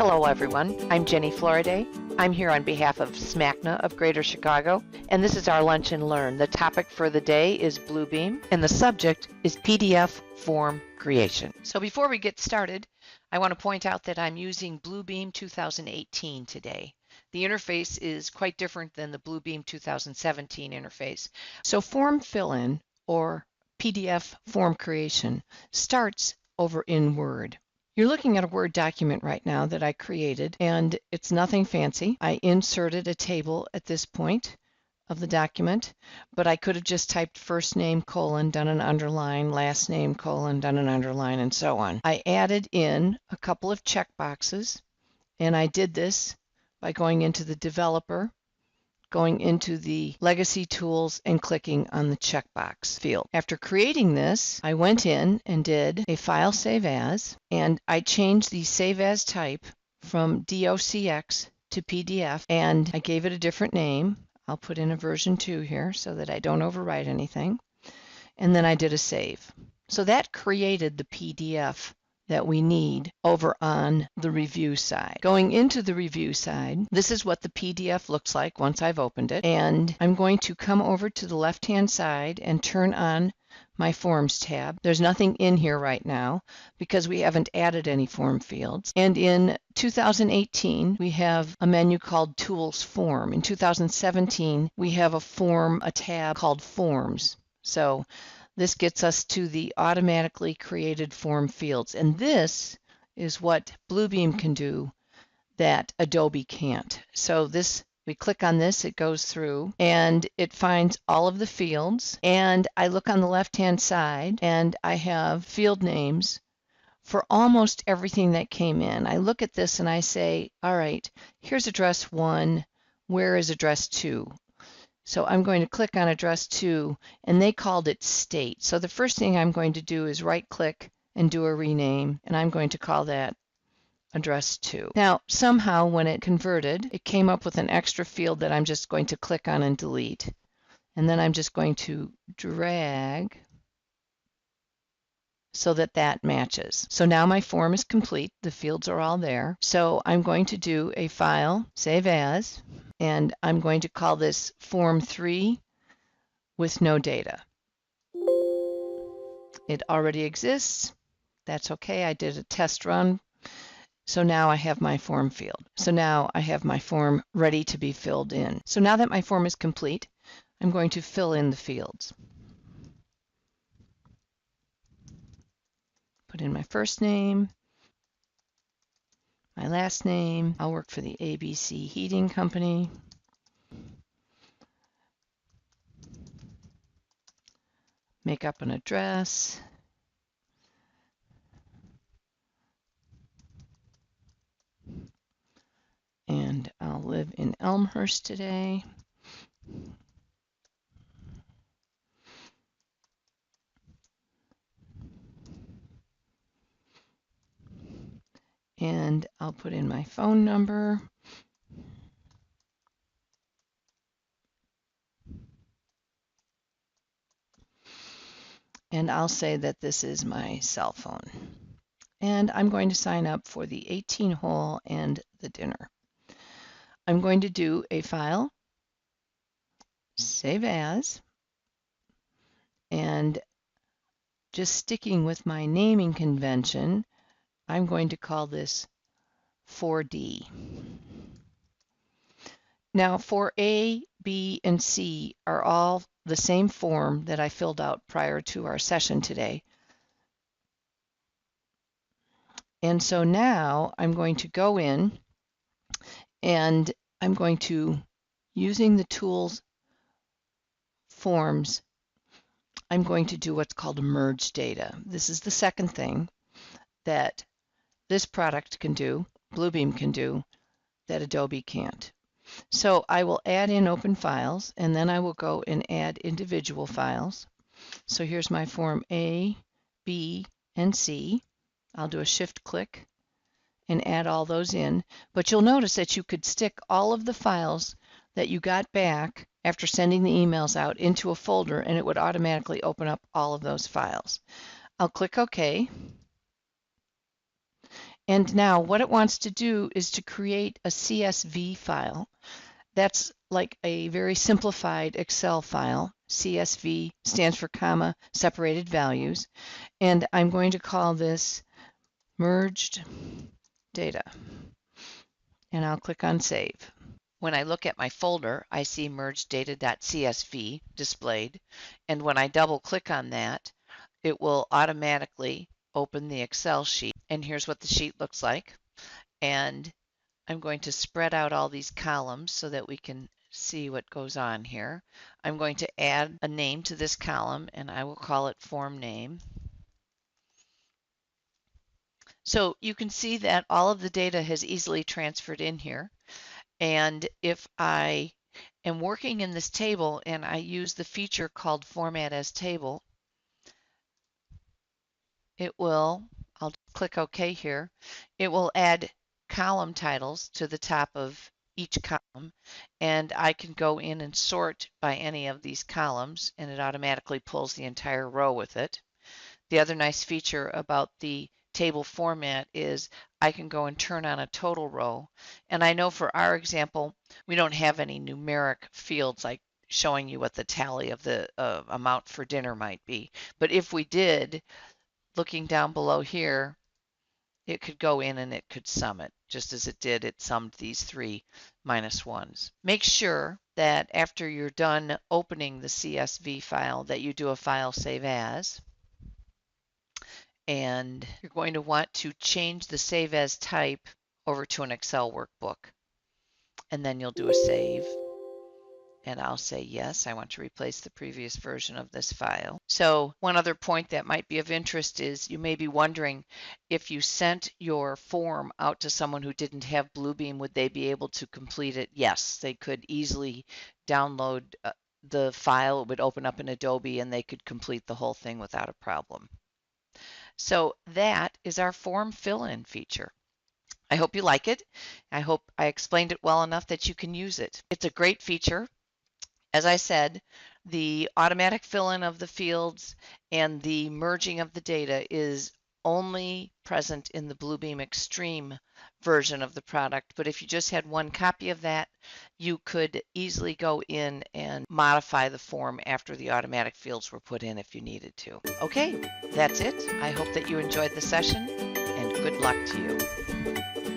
Hello everyone, I'm Jenny Floriday. I'm here on behalf of SMACNA of Greater Chicago, and this is our Lunch and Learn. The topic for the day is Bluebeam, and the subject is PDF form creation. So before we get started, I want to point out that I'm using Bluebeam 2018 today. The interface is quite different than the Bluebeam 2017 interface. So form fill-in, or PDF form creation, starts over in Word. You're looking at a Word document right now that I created, and it's nothing fancy. I inserted a table at this point of the document, but I could have just typed first name colon, done an underline, last name colon, done an underline, and so on. I added in a couple of checkboxes, and I did this by going into the developer, going into the legacy tools and clicking on the checkbox field. After creating this, I went in and did a file save as, and I changed the save as type from docx to PDF, and I gave it a different name. I'll put in a version 2 here so that I don't overwrite anything. And then I did a save. So that created the PDF that we need over on the review side. Going into the review side, this is what the PDF looks like once I've opened it. And I'm going to come over to the left-hand side and turn on my Forms tab. There's nothing in here right now because we haven't added any form fields. And in 2018, we have a menu called Tools Form. In 2017, we have a tab called Forms. So this gets us to the automatically created form fields, and this is what Bluebeam can do that Adobe can't. So we click on this, it goes through, and it finds all of the fields, and I look on the left-hand side, and I have field names for almost everything that came in. I look at this and I say, all right, here's address 1, where is address 2? So I'm going to click on address 2, and they called it state. So the first thing I'm going to do is right-click and do a rename, and I'm going to call that address 2. Now, somehow when it converted, it came up with an extra field that I'm just going to click on and delete. And then I'm just going to drag so that that matches. So now my form is complete. The fields are all there. So I'm going to do a file, save as, and I'm going to call this Form 3 with no data. It already exists. That's okay. I did a test run. So now I have my form field. So now I have my form ready to be filled in. So now that my form is complete, I'm going to fill in the fields. Put in my first name, my last name. I'll work for the ABC Heating Company. Make up an address. And I'll live in Elmhurst today. And I'll put in my phone number. And I'll say that this is my cell phone. And I'm going to sign up for the 18-hole and the dinner. I'm going to do a file, save as, and just sticking with my naming convention, I'm going to call this 4D. Now for A, B, and C are all the same form that I filled out prior to our session today. And so now I'm going to go in and I'm going to, using the tools forms, I'm going to do what's called a merge data. This is the second thing that this product can do, Bluebeam can do, that Adobe can't. So I will add in open files, and then I will go and add individual files. So here's my form A, B, and C. I'll do a shift click and add all those in. But you'll notice that you could stick all of the files that you got back after sending the emails out into a folder, and it would automatically open up all of those files. I'll click OK. And now what it wants to do is to create a CSV file. That's like a very simplified Excel file. CSV stands for comma separated values. And I'm going to call this merged data. And I'll click on save. When I look at my folder, I see merged data.csv displayed. And when I double click on that, it will automatically open the Excel sheet. And here's what the sheet looks like. And I'm going to spread out all these columns so that we can see what goes on here. I'm going to add a name to this column, and I will call it form name. So you can see that all of the data has easily transferred in here. And if I am working in this table and I use the feature called Format as Table, I'll click OK here, it will add column titles to the top of each column, and I can go in and sort by any of these columns, and it automatically pulls the entire row with it. The other nice feature about the table format is I can go and turn on a total row. And I know for our example, we don't have any numeric fields like showing you what the tally of the amount for dinner might be. But if we did, looking down below here, it could go in and it could sum it. Just as it did, it summed these three -1s. Make sure that after you're done opening the CSV file that you do a file save as. And you're going to want to change the save as type over to an Excel workbook. And then you'll do a save. And I'll say, yes, I want to replace the previous version of this file. So one other point that might be of interest is you may be wondering if you sent your form out to someone who didn't have Bluebeam, would they be able to complete it? Yes, they could easily download the file. It would open up in Adobe and they could complete the whole thing without a problem. So that is our form fill-in feature. I hope you like it. I hope I explained it well enough that you can use it. It's a great feature. As I said, the automatic fill-in of the fields and the merging of the data is only present in the Bluebeam Extreme version of the product. But if you just had one copy of that, you could easily go in and modify the form after the automatic fields were put in if you needed to. Okay, that's it. I hope that you enjoyed the session, and good luck to you.